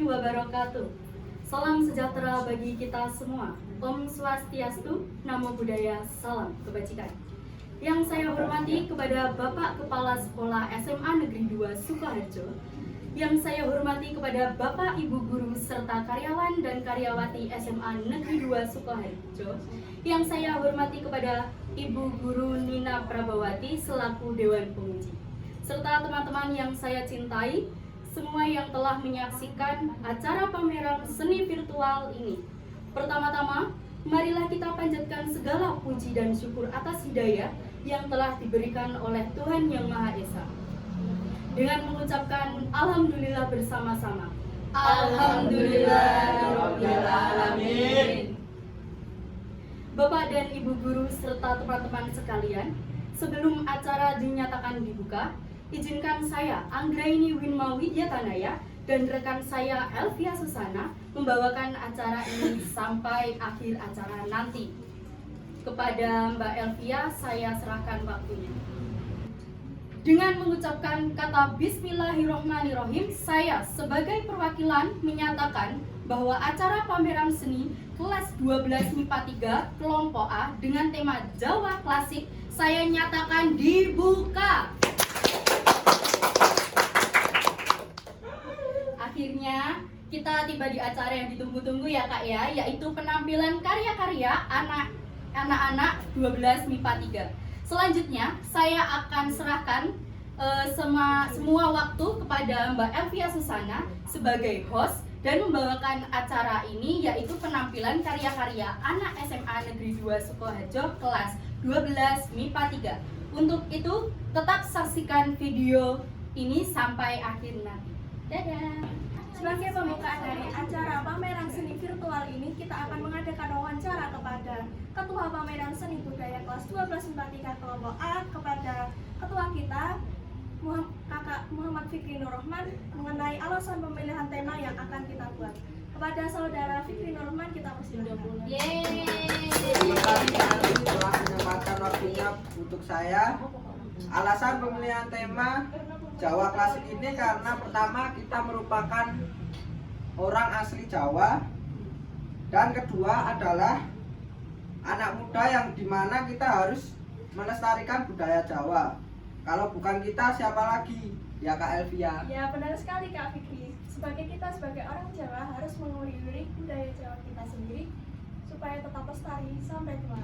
wabarakatuh. Salam sejahtera bagi kita semua. Om Swastiastu, Namo Buddhaya, salam kebajikan. Yang saya hormati kepada Bapak Kepala Sekolah SMA Negeri 2 Sukoharjo, yang saya hormati kepada Bapak Ibu Guru serta karyawan dan karyawati SMA Negeri 2 Sukoharjo, yang saya hormati kepada Ibu Guru Nina Prabawati selaku Dewan Penguji, serta teman-teman yang saya cintai, semua yang telah menyaksikan acara pameran seni virtual ini. Pertama-tama, marilah kita panjatkan segala puji dan syukur atas hidayah yang telah diberikan oleh Tuhan Yang Maha Esa. Dengan mengucapkan Alhamdulillah bersama-sama. Alhamdulillahirabbil alamin. Bapak dan Ibu Guru serta teman-teman sekalian, sebelum acara dinyatakan dibuka, izinkan saya, Anggraini Winma Widyatanaya, dan rekan saya Elvia Susana membawakan acara ini sampai akhir acara nanti. Kepada Mbak Elvia, saya serahkan waktunya. Dengan mengucapkan kata Bismillahirrohmanirrohim, saya sebagai perwakilan menyatakan bahwa acara pameran seni kelas 12 MIPA 3 kelompok A dengan tema Jawa Klasik saya nyatakan dibuka. Akhirnya kita tiba di acara yang ditunggu-tunggu ya Kak ya, yaitu penampilan karya-karya anak-anak 12 MIPA 3. Selanjutnya saya akan serahkan semua waktu kepada Mbak Elvia Susana sebagai host dan membawakan acara ini, yaitu penampilan karya-karya anak SMA Negeri 2 Sukoharjo kelas 12 MIPA 3. Untuk itu tetap saksikan video ini sampai akhir nanti. Dadah. Sebagai pembukaan dari acara pameran seni virtual ini, kita akan mengadakan wawancara kepada Ketua Pameran Seni Budaya kelas 12 MIPA 3 kelompok A, kepada Ketua kita Kakak Muhammad Fikri Nurrohman mengenai alasan pemilihan tema yang akan kita buat. Kepada Saudara Fikri Nurrohman kita persilakan. Terima kasih Andi telah menyempatkan waktunya untuk saya. Alasan pemilihan tema Jawa Klasik ini karena pertama kita merupakan orang asli Jawa, dan kedua adalah anak muda yang dimana kita harus melestarikan budaya Jawa. Kalau bukan kita siapa lagi? Ya Kak Elvia. Ya benar sekali Kak Fikri. Kita sebagai orang Jawa harus menguri-uri budaya Jawa kita sendiri supaya tetap lestari sampai tua.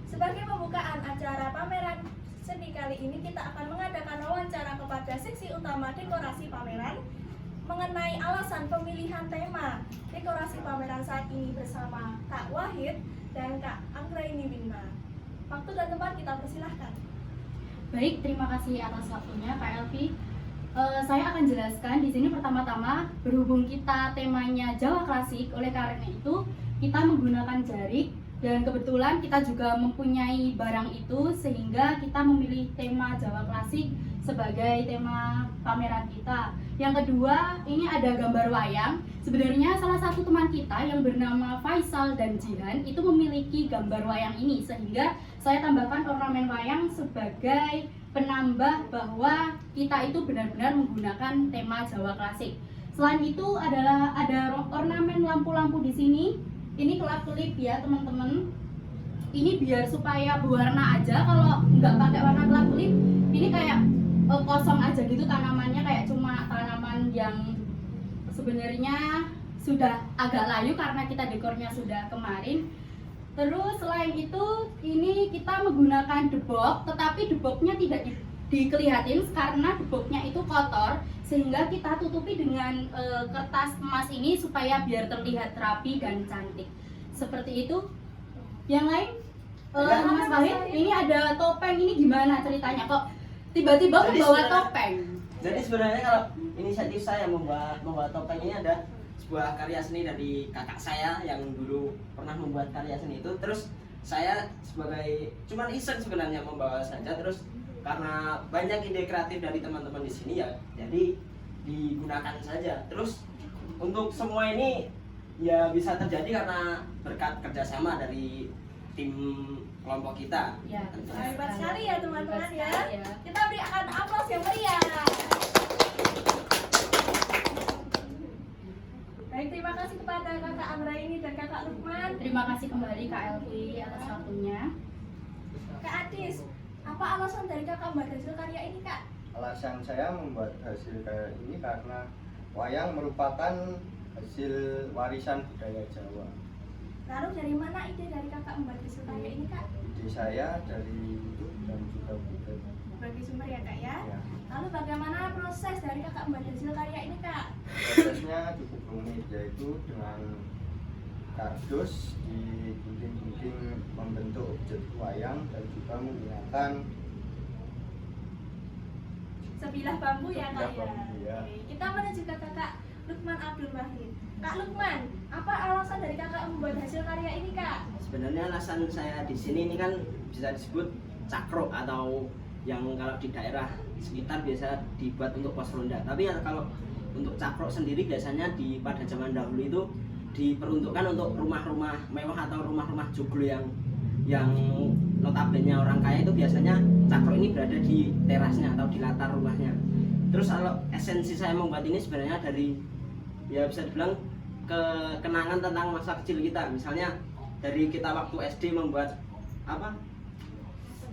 Sebagai pembukaan acara pameran seni kali ini, kita akan mengadakan wawancara kepada seksi utama dekorasi pameran mengenai alasan pemilihan tema dekorasi pameran saat ini bersama Kak Wahid dan Kak Anggraini Winma. Waktu dan tempat kita persilahkan. Baik, terima kasih atas waktunya Kak Elvi. Saya akan jelaskan di sini. Pertama-tama, berhubung kita temanya Jawa Klasik, oleh karena itu kita menggunakan jarik, dan kebetulan kita juga mempunyai barang itu sehingga kita memilih tema Jawa Klasik sebagai tema pameran kita. Yang kedua, ini ada gambar wayang. Sebenarnya salah satu teman kita yang bernama Faisal dan Jihan itu memiliki gambar wayang ini, sehingga saya tambahkan ornamen wayang sebagai penambah bahwa kita itu benar-benar menggunakan tema Jawa Klasik. Selain itu ada ornamen lampu-lampu di sini. Ini kelap-kelip ya teman-teman. Ini biar supaya berwarna aja. Kalau nggak pakai warna kelap-kelip, ini kayak kosong aja gitu tanamannya, kayak cuma tanaman yang sebenarnya sudah agak layu karena kita dekornya sudah kemarin. Terus selain itu, ini kita menggunakan debok, tetapi deboknya tidak dikelihatin karena deboknya itu kotor, sehingga kita tutupi dengan kertas emas ini supaya biar terlihat rapi dan cantik. Seperti itu. Yang lain, Mas Wahid, ini ada topeng, ini gimana ceritanya kok tiba-tiba membawa topeng? Jadi sebenarnya kalau inisiatif saya membuat topeng ini ada sebuah karya seni dari kakak saya yang dulu pernah membuat karya seni itu. Terus saya sebagai cuman iseng sebenarnya membawa saja, terus karena banyak ide kreatif dari teman-teman di sini ya, jadi digunakan saja. Terus untuk semua ini ya bisa terjadi karena berkat kerjasama dari tim kelompok kita. Ya, Hebat sekali ya teman-teman ya. Kita berikan aplaus yang meriah. Terima kasih kembali Kak Elvi atas waktunya. Kak Adis, apa alasan dari kakak membuat hasil karya ini kak? Alasan saya membuat hasil karya ini karena wayang merupakan hasil warisan budaya Jawa. Lalu dari mana ide dari kakak membuat hasil karya ini kak? Ide saya dari YouTube dan juga Google. Bagi sumber ya kak ya? Ya, Lalu bagaimana proses dari kakak membuat hasil karya ini kak? prosesnya cukup rumit, yaitu dengan kardus digunting-gunting membentuk objek wayang dan juga menggunakan Sebilah bambu ya kak Sebilah bambu, ya. Oke, kita menuju ke kakak Lukman Abdul Wahid. Kak Lukman, apa alasan dari kakak membuat hasil karya ini kak? Sebenarnya alasan saya di sini ini kan bisa disebut cakro atau yang kalau di daerah sekitar biasa dibuat untuk pos ronda. Tapi kalau untuk cakro sendiri biasanya pada zaman dahulu itu diperuntukkan untuk rumah-rumah mewah atau rumah-rumah joglo yang notabene orang kaya itu biasanya cakro ini berada di terasnya atau di latar rumahnya. Terus kalau esensi saya membuat ini sebenarnya dari ya bisa dibilang kenangan tentang masa kecil kita. Misalnya dari kita waktu SD membuat apa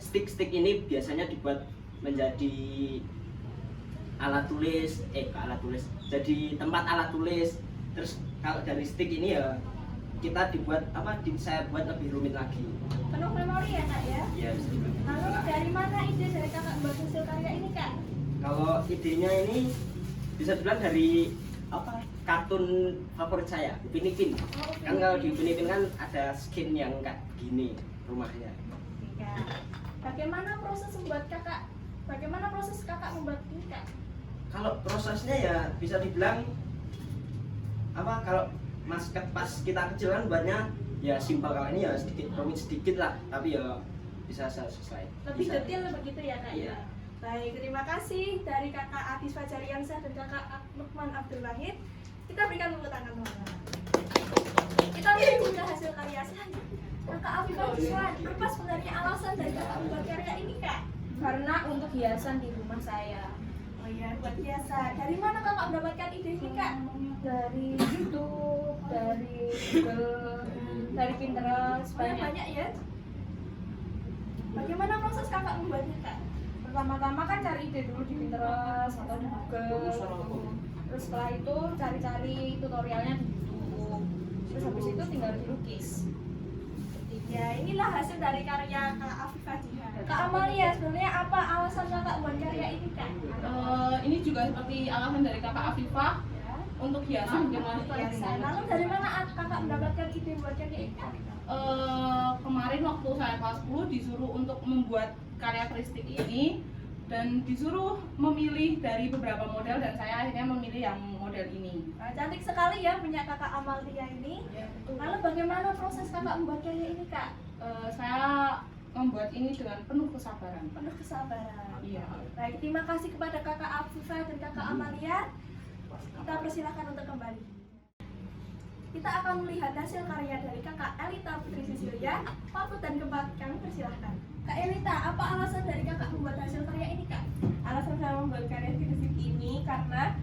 stick ini biasanya dibuat menjadi alat tulis, jadi tempat alat tulis. Terus kalau dari stick ini ya kita dibuat saya buat lebih rumit lagi. Penuh memori ya kak ya? Ya bisa dibilang. Lalu dari mana ide dari kakak membuat hasil karya ini kak? Kalau idenya ini bisa dibilang dari kartun favorit saya, Upin Ipin. Kan kalau di Upin Ipin kan ada skin yang kayak gini rumahnya. Ya. Bagaimana proses kakak membuat ini kak? Kalau prosesnya ya bisa dibilang kalau pas kita kecil kan buatnya ya simpel, kalau ini ya sedikit rumit sedikit lah, tapi ya bisa selesai. Lebih Bisa. detail begitu ya kak? Iya. Baik, terima kasih dari kakak Adis Fajariansyah dan kakak Lukman Abdul Wahid. Kita berikan tepuk tangan teman-teman. Kita menuju ke hasil karya selanjutnya. Kakak Afifah Jihad, apa sebenarnya alasan dari kakak membuat karya ini kak? Karena untuk hiasan di rumah saya. Oh iya, buat hiasan. Dari mana kakak mendapatkan ide ini kak? Dari YouTube, dari Google, dari Pinterest, Banyak ya. Bagaimana proses kakak membuatnya kak? Pertama-tama kan cari ide dulu di Pinterest atau di Google gitu. Terus setelah itu cari-cari tutorialnya di YouTube. Terus habis itu tinggal dilukis. Ya, inilah hasil dari karya Kak Afifah Jihad. Kak Amalia, sebenarnya apa alasan kakak membuat karya ini kak? Ini juga seperti alasan dari kakak Afifah Ya. untuk hiasan dengan Hiasan. Lalu dari mana kakak mendapatkan ide buat karya ini kak? kemarin waktu saya kelas 10 disuruh untuk membuat karya kristik ini dan disuruh memilih dari beberapa model dan saya akhirnya memilih yang model ini. Nah, cantik sekali ya punya kakak Amalia ini. Ya, betul. Lalu bagaimana proses kakak membuat karya ini kak? Saya membuat ini dengan penuh kesabaran. Penuh kesabaran. Iya. Baik, terima kasih kepada kakak Afifah dan kakak Amalia. Kita persilakan untuk kembali. Kita akan melihat hasil karya dari kakak Elita Putri Cecilia. Patut dan Kebat, kami persilahkan. Kak Elita, apa alasan dari kakak membuat hasil karya ini kak? Alasan saya membuat karya kristik ini karena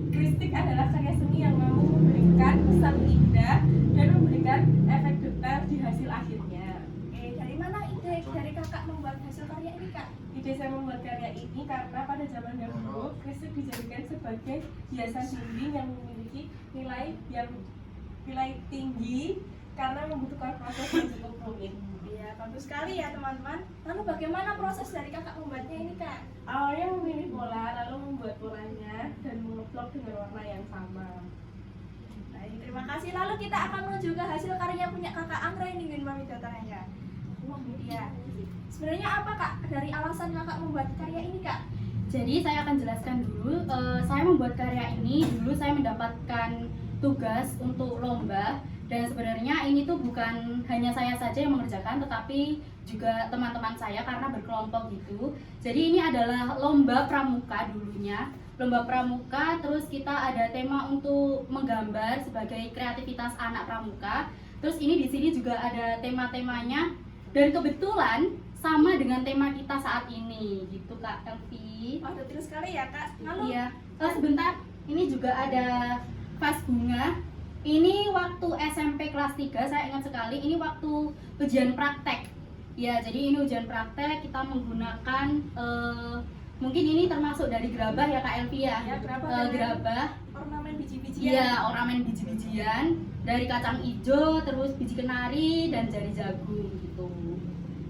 kristik adalah karya seni yang mampu memberikan kesan indah dan memberikan efek detail di hasil akhirnya. Dari mana ide dari kakak membuat hasil karya ini kak? Ide saya membuat karya ini karena pada zaman dahulu kristik dijadikan sebagai hiasan dinding yang memiliki nilai tinggi karena membutuhkan proses yang cukup rumit. Iya, bagus sekali ya teman-teman. Lalu bagaimana proses dari kakak membuatnya ini kak? Awalnya memilih pola, lalu membuat polanya dan mengeplok dengan warna yang sama. Baik, terima kasih. Lalu kita akan menuju ke hasil karya punya kakak Anggraini Winmami Dataranya. Iya. Sebenarnya apa kak dari alasan kakak membuat karya ini kak? Jadi saya akan jelaskan dulu. Saya membuat karya ini dulu saya mendapatkan tugas untuk lomba dan sebenarnya ini tuh bukan hanya saya saja yang mengerjakan tetapi juga teman-teman saya karena berkelompok gitu. Jadi ini adalah lomba pramuka dulunya. Lomba pramuka, terus kita ada tema untuk menggambar sebagai kreativitas anak pramuka. Terus ini di sini juga ada tema-temanya dan kebetulan sama dengan tema kita saat ini gitu Kak Elvi. Oh, detail sekali ya kak. Lalu Iya. Sebentar, ini juga ada vas bunga. Ini waktu SMP kelas 3, saya ingat sekali, ini waktu ujian praktek. Ya, jadi ini ujian praktek, kita menggunakan mungkin ini termasuk dari gerabah ya Kak Elvi ya. Ya, gerabah. Gerabah. Ornamen biji-bijian. Iya, ornamen biji-bijian dari kacang hijau, terus biji kenari dan jari jagung gitu.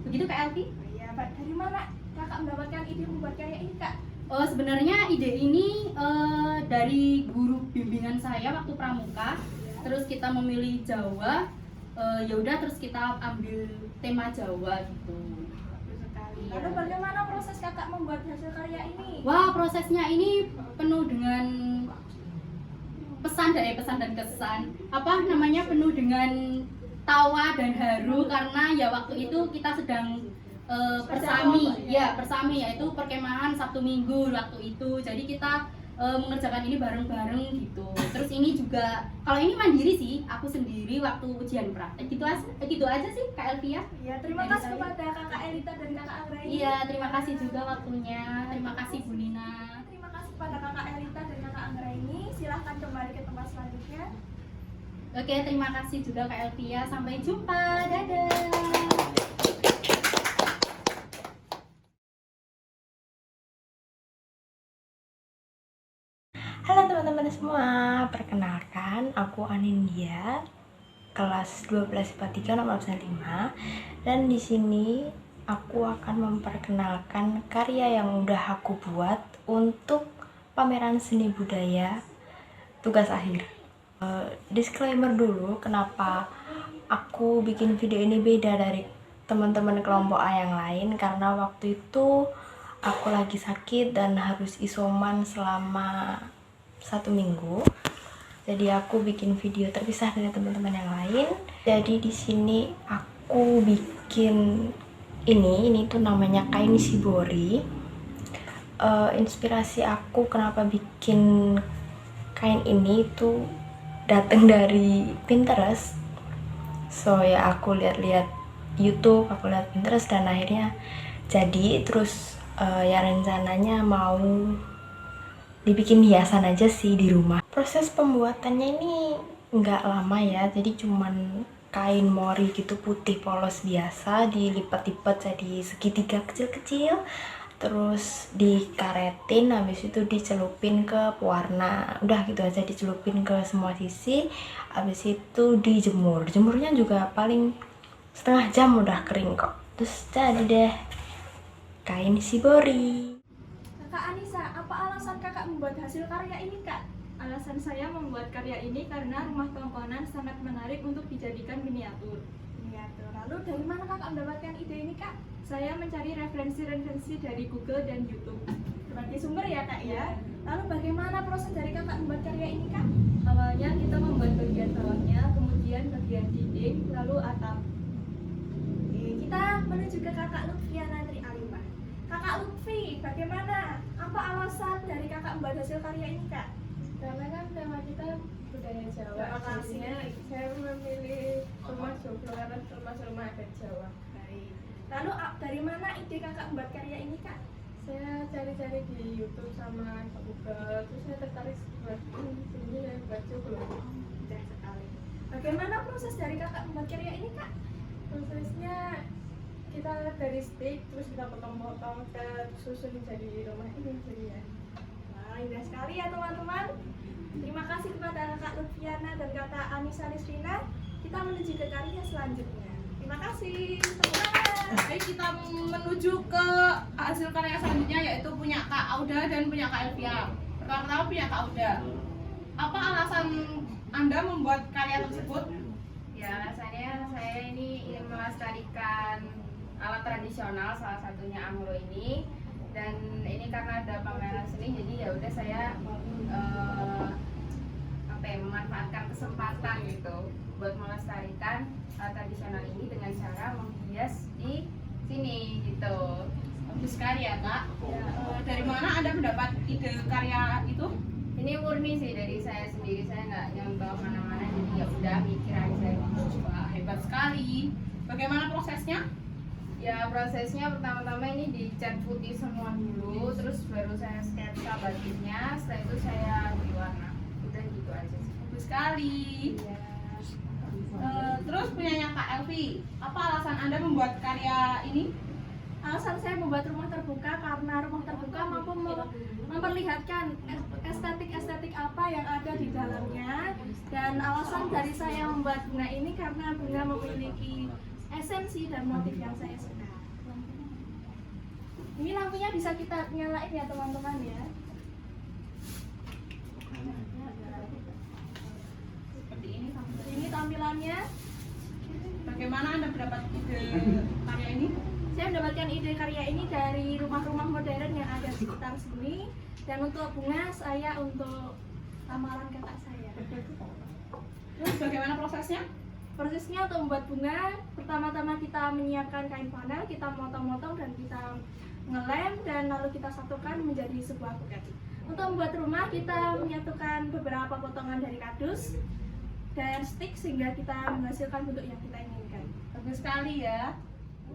Begitu Kak Elvi? Oh iya, Pak. Dari mana kakak mendapatkan ide membuat karya ini, Kak? Sebenarnya ide ini dari guru bimbingan saya waktu pramuka. Terus kita memilih Jawa, ya udah terus kita ambil tema Jawa gitu. Bagus sekali. Lalu bagaimana proses kakak membuat hasil karya ini? Wah, prosesnya ini penuh dengan pesan dan kesan. Apa namanya, penuh dengan tawa dan haru karena ya waktu itu kita sedang persami, ya persami, yaitu perkemahan Sabtu Minggu waktu itu. Jadi kita mengerjakan ini bareng-bareng gitu. Terus ini juga, kalau ini mandiri sih, aku sendiri waktu ujian praktek gitu aja sih Kak Elvia. Iya, terima kasih kepada kakak Elita dan kakak Anggraini. Iya, terima kasih juga waktunya. Terima kasih Bu Nina. Terima kasih kepada kakak Elita dan kakak Anggraini. Silahkan kembali ke tempat selanjutnya. Oke, terima kasih juga Kak Elvia. Sampai jumpa. Dadah. Halo teman-teman semua, perkenalkan aku Anindya, kelas 12 IPA 3 nomor absen 5. Dan di sini aku akan memperkenalkan karya yang udah aku buat untuk pameran seni budaya tugas akhir. Disclaimer dulu, kenapa aku bikin video ini beda dari teman-teman kelompok A yang lain, karena waktu itu aku lagi sakit dan harus isoman selama 1 minggu. Jadi aku bikin video terpisah dari teman-teman yang lain. Jadi di sini aku bikin ini tuh namanya kain shibori. Inspirasi aku kenapa bikin kain ini tuh datang dari Pinterest. So ya aku lihat-lihat YouTube, aku lihat Pinterest dan akhirnya jadi. Terus ya rencananya mau dibikin hiasan aja sih di rumah. Proses pembuatannya ini nggak lama ya, jadi cuman kain mori gitu putih polos biasa, dilipat-lipat jadi segitiga kecil-kecil, terus dikaretin, habis itu dicelupin ke pewarna. Udah gitu aja, dicelupin ke semua sisi, habis itu dijemur. Jemurnya juga paling setengah jam udah kering kok. Terus jadi deh kain shibori. Kakak Anissa, apa alasan kakak membuat hasil karya ini, Kak? Alasan saya membuat karya ini karena rumah tongkonan sangat menarik untuk dijadikan miniatur. Miniatur. Lalu dari mana kakak mendapatkan ide ini, Kak? Saya mencari referensi-referensi dari Google dan YouTube. Berbagai sumber ya, Kak ya? Lalu bagaimana proses dari kakak membuat karya ini, Kak? Awalnya kita membuat bagian bawahnya, kemudian bagian dinding, lalu atap. Oke, kita menuju ke kakak Lutfiana Tri Alimah. Kakak Lutfi, bagaimana? Apa alasan dari kakak membuat hasil karya ini, Kak? Karena kan tema kita budaya Jawa, akhirnya saya memilih rumah joglo karena termasuk rumah adat Jawa. Baik. Lalu dari mana ide kakak membuat karya ini, Kak? Saya cari-cari di YouTube sama Google, terus saya tertarik buat ini, saya buat joglo. Mudah sekali. Bagaimana proses dari kakak membuat karya ini, Kak? Prosesnya kita dari stick, terus kita potong-potong, kita susun jadi rumah ini jadinya. Wah, indah sekali ya teman-teman. Terima kasih kepada kakak Lutfiana dan kakak Anissa Nisrina. Kita menuju ke karya selanjutnya. Terima kasih. Baik, kita menuju ke hasil karya selanjutnya, yaitu punya Kak Auda dan punya Kak Elvia. Pertama-tama punya Kak Auda. Apa alasan Anda membuat karya tersebut? Ya, alasannya saya ini ingin melestarikan alat tradisional, salah satunya anglo ini. Dan ini karena ada pameran seni, jadi ya udah saya memanfaatkan kesempatan gitu buat melestarikan alat tradisional ini dengan cara menghias di sini gitu. Bagus sekali ya Kak. Dari mana Anda mendapat ide karya itu? Ini murni sih dari saya sendiri, saya nggak nyambang mana-mana, jadi ya udah mikir aja gitu. Wah, hebat sekali. Bagaimana prosesnya? Ya prosesnya pertama-tama ini dicat putih semua dulu, terus baru saya sketsa batiknya, setelah itu saya beri warna. Udah gitu aja sih. Bagus Bagus sekali. Terus punyanya Kak Elvi, apa alasan Anda membuat karya ini? Alasan saya membuat rumah terbuka karena rumah terbuka mampu memperlihatkan estetik apa yang ada di dalamnya. Dan alasan dari saya membuat bunga ini karena bunga memiliki esensi dan motif yang saya suka. Ini lampunya bisa kita nyalain ya teman-teman ya. Seperti ini. Ini tampilannya. Bagaimana Anda mendapat ide karya ini? Saya mendapatkan ide karya ini dari rumah-rumah modern yang ada di sekitar sini. Dan untuk bunga saya untuk lamaran kakak saya. Terus bagaimana prosesnya? Prosesnya untuk membuat bunga, pertama-tama kita menyiapkan kain panel, kita motong-motong dan kita ngelem dan lalu kita satukan menjadi sebuah buket. Untuk membuat rumah kita menyatukan beberapa potongan dari kardus dan stick sehingga kita menghasilkan bentuk yang kita inginkan. Bagus sekali ya.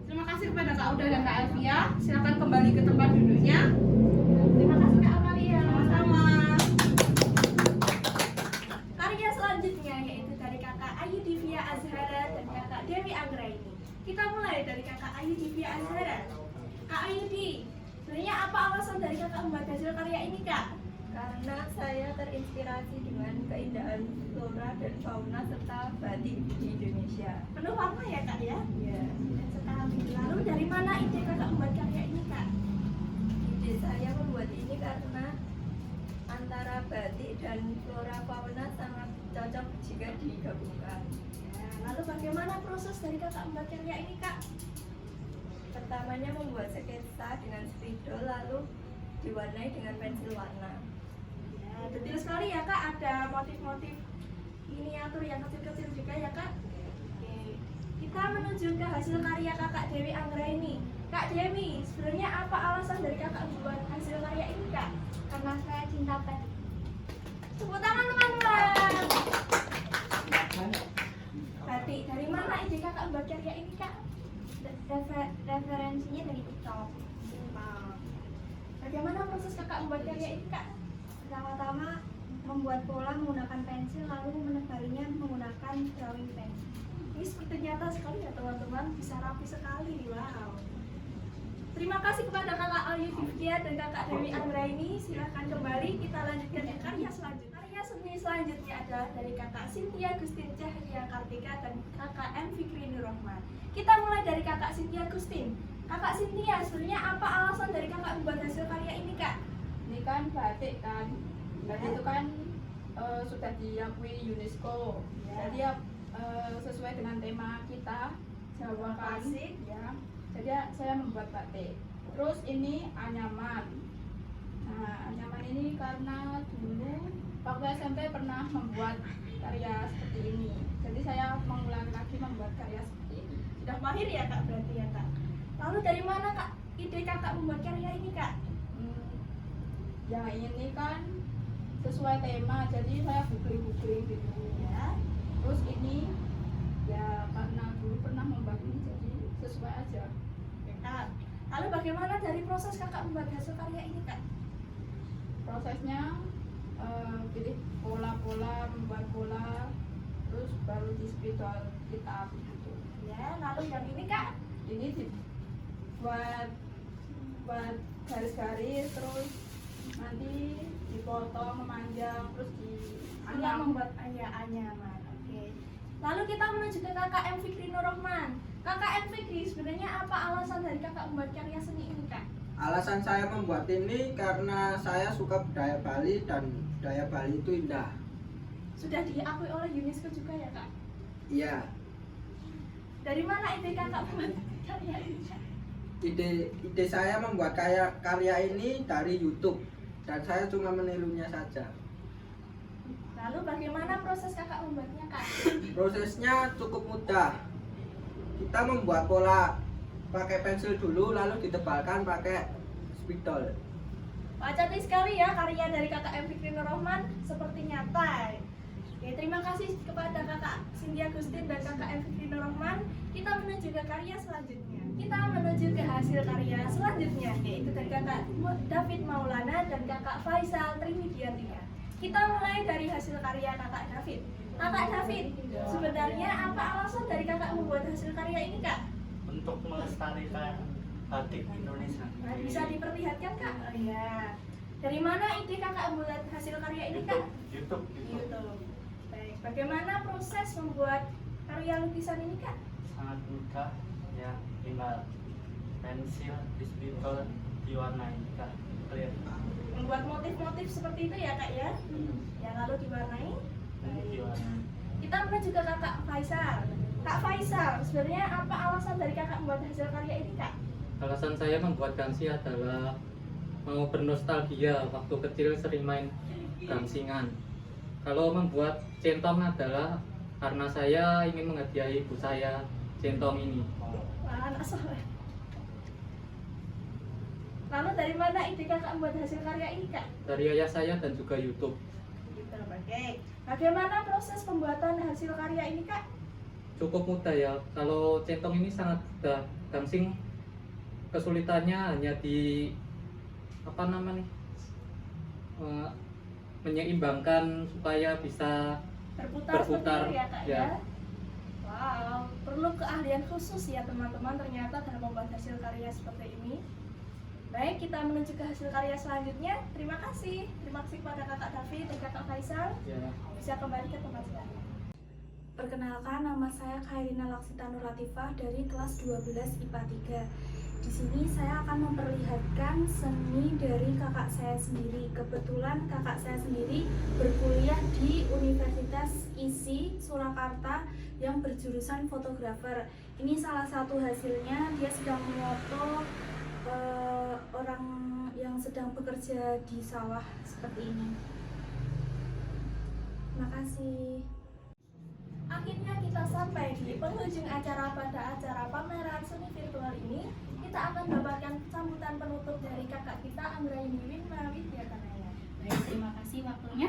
Terima kasih kepada Kak Uda dan Kak Elvia. Silakan kembali ke tempat duduknya. Terima kasih Kak Amalia. Sama-sama. Karya selanjutnya yaitu dari Kakak Ayu Divya Azhara dan Kakak Dewi Anggraini. Kita mulai dari Kakak Ayu Divya Azhara. Kak Ayu Di, sebenarnya apa alasan dari Kakak membuat hasil karya ini Kak? Karena saya terinspirasi dengan keindahan flora dan fauna serta batik di Indonesia. Penuh warna ya Kak ya? Ya, Sekali. Lalu dari mana ide Kakak membuat karya ini Kak? ide saya membuat ini karena antara batik dan flora fauna sangat cocok jika digabungkan. Ya, lalu bagaimana proses dari Kakak membuat karya ini Kak? Pertamanya membuat sketsa dengan spidol lalu diwarnai dengan pensil warna. Ya, detail sekali ya Kak, ada motif-motif miniatur yang kecil-kecil juga ya Kak. Oke, kita menuju ke hasil karya Kakak Dewi Anggraini. Kak Dewi, sebenarnya apa alasan dari Kakak membuat hasil karya ini Kak? Karena saya cinta batik. Tepuk tangan teman-teman. Batik, dari mana ide Kakak membuat karya ini Kak? Referensinya dari TikTok. Bagaimana proses Kakak membuat karya ini Kak? Pertama-tama membuat pola menggunakan pensil, lalu menebalinya menggunakan drawing pen. Ini seperti nyata sekali ya teman-teman, bisa rapi sekali. Wow. Terima kasih kepada Kakak Ayu Divya dan Kakak Dewi Anggraini. Silahkan kembali, kita lanjutkan ke karya selanjutnya. Karya seni selanjutnya adalah dari Kakak Cynthia Gustin Cahya Kartika dan Kakak M. Fikri Nurrahman. Kita mulai dari Kakak Cynthia Gustin. Kakak Cynthia, sebenarnya apa alasan dari Kakak membuat hasil karya ini Kak? Ini kan batik kan, batik itu kan sudah diakui UNESCO. Jadi ya sesuai dengan tema kita Jawa Klasik ya. Jadi saya membuat batik. Terus ini anyaman. Nah, anyaman ini karena dulu waktu SMP pernah membuat karya seperti ini. Jadi saya mengulangi lagi membuat karya seperti ini. Sudah mahir ya Kak berarti ya Kak? Lalu dari mana Kak ide Kakak membuat karya ini Kak? Yang ini kan sesuai tema, jadi saya googling gitu ya. Terus ini ya karena dulu pernah membuat ini jadi sesuai aja. Ya, Kak. Lalu bagaimana dari proses Kakak membuat hasil karya ini Kak? Prosesnya pilih pola-pola, membuat pola, terus baru di spidol kita gitu. Ya, lalu yang ini Kak? Ini dibuat garis-garis, terus nanti dipotong memanjang, terus Anda membuat anyaman. Oke. Lalu kita menuju ke Kakak M. Fikri Nurrahman. Kakak M. Fikri, sebenarnya apa alasan dari Kakak membuat karya seni ini Kak? Alasan saya membuat ini karena saya suka budaya Bali dan budaya Bali itu indah. Sudah diakui oleh UNESCO juga ya Kak? Iya, Dari mana ide Kakak membuat karya ini Kak? ide saya membuat karya ini dari YouTube dan saya cuma menirunya saja. Lalu bagaimana proses Kakak membuatnya Kak? Prosesnya cukup mudah. Kita membuat pola pakai pensil dulu, lalu ditebalkan pakai spidol. Wah, cantik sekali ya karya dari Kakak M. Fikri Nurrahman, seperti nyata. Oke, terima kasih kepada Kakak Cynthia Gustin dan Kakak M. Fikri Nurrahman. Kita menuju ke karya selanjutnya. Kita menuju ke hasil karya selanjutnya, yaitu dari Kakak David Maulana dan Kakak Faisal Trimidiantika. Kita mulai dari hasil karya kakak David. Kakak David, sebenarnya apa alasan dari kakak membuat hasil karya ini kak? Untuk melestarikan batik Indonesia. Nah, bisa diperlihatkan kak? Oh iya. Dari mana ide kakak membuat hasil karya ini kak? YouTube. YouTube. Baik, bagaimana proses membuat karya lukisan ini kak? Sangat mudah ya, tinggal pensil, spidol diwarnai kak. Clear. Membuat motif-motif seperti itu ya kak ya? Ya lalu diwarnai. Ini diwarnai. Kita menuju ke kakak Faisal. Kak Faisal, sebenarnya apa alasan dari kakak membuat hasil karya ini kak? Alasan saya membuat Gamsi adalah mau bernostalgia, waktu kecil sering main gamsingan. Kalau membuat centong adalah karena saya ingin menghadiahi ibu saya centong ini. Wah, anak soleh. Lalu dari mana ide kakak membuat hasil karya ini kak? Dari ayah saya dan juga YouTube. Gitu, oke. Bagaimana proses pembuatan hasil karya ini kak? Cukup mudah ya. Kalau centong ini sangat mudah. Gamsing kesulitannya hanya di menyeimbangkan supaya bisa Berputar berputar, seperti itu ya kak ya. ya? Wow, perlu keahlian khusus ya teman-teman ternyata dalam membuat hasil karya seperti ini. Baik, kita menuju ke hasil karya selanjutnya. Terima kasih kepada kakak David dan kakak Faisal. Ya. Bisa kembali ke tempat sekalian. Perkenalkan, nama saya Khairina Laksita Nur Latifah dari kelas 12 IPA 3. Di sini saya akan memperlihatkan seni dari kakak saya sendiri. Kebetulan kakak saya sendiri berkuliah di Universitas ISI Surakarta yang berjurusan fotografer. Ini salah satu hasilnya, dia sedang memoto orang yang sedang bekerja di sawah seperti ini. Terima kasih. Akhirnya kita sampai di penghujung acara pada acara pameran seni virtual ini. Kita akan mendapatkan sambutan penutup dari kakak kita Anggraini Winma Widyakanaya. Baik, terima kasih waktunya.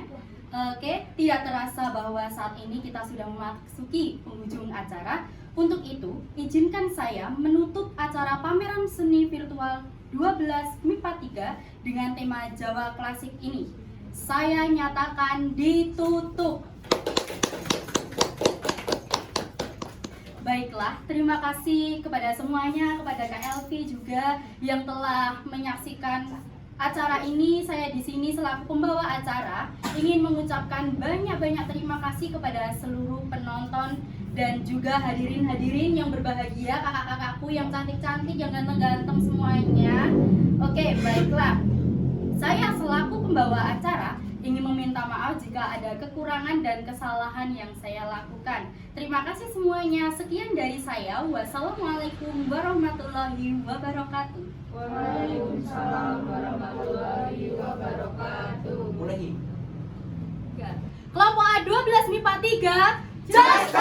Oke, tidak terasa bahwa saat ini kita sudah memasuki penghujung acara. Untuk itu, izinkan saya menutup acara pameran seni virtual 12 MIPA 3 dengan tema Jawa Klasik ini. Saya nyatakan ditutup. Baiklah, terima kasih kepada semuanya, kepada Kak Elvi juga yang telah menyaksikan acara ini. Saya di sini selaku pembawa acara ingin mengucapkan banyak-banyak terima kasih kepada seluruh penonton dan juga hadirin-hadirin yang berbahagia, kakak-kakakku yang cantik-cantik, yang ganteng-ganteng semuanya. Oke, baiklah. Saya selaku pembawa acara ingin meminta maaf jika ada kekurangan dan kesalahan yang saya lakukan. Terima kasih semuanya. Sekian dari saya. Wassalamualaikum warahmatullahi wabarakatuh. Waalaikumsalam warahmatullahi wabarakatuh. Mulai. Kelompok A12 MIPA 3, just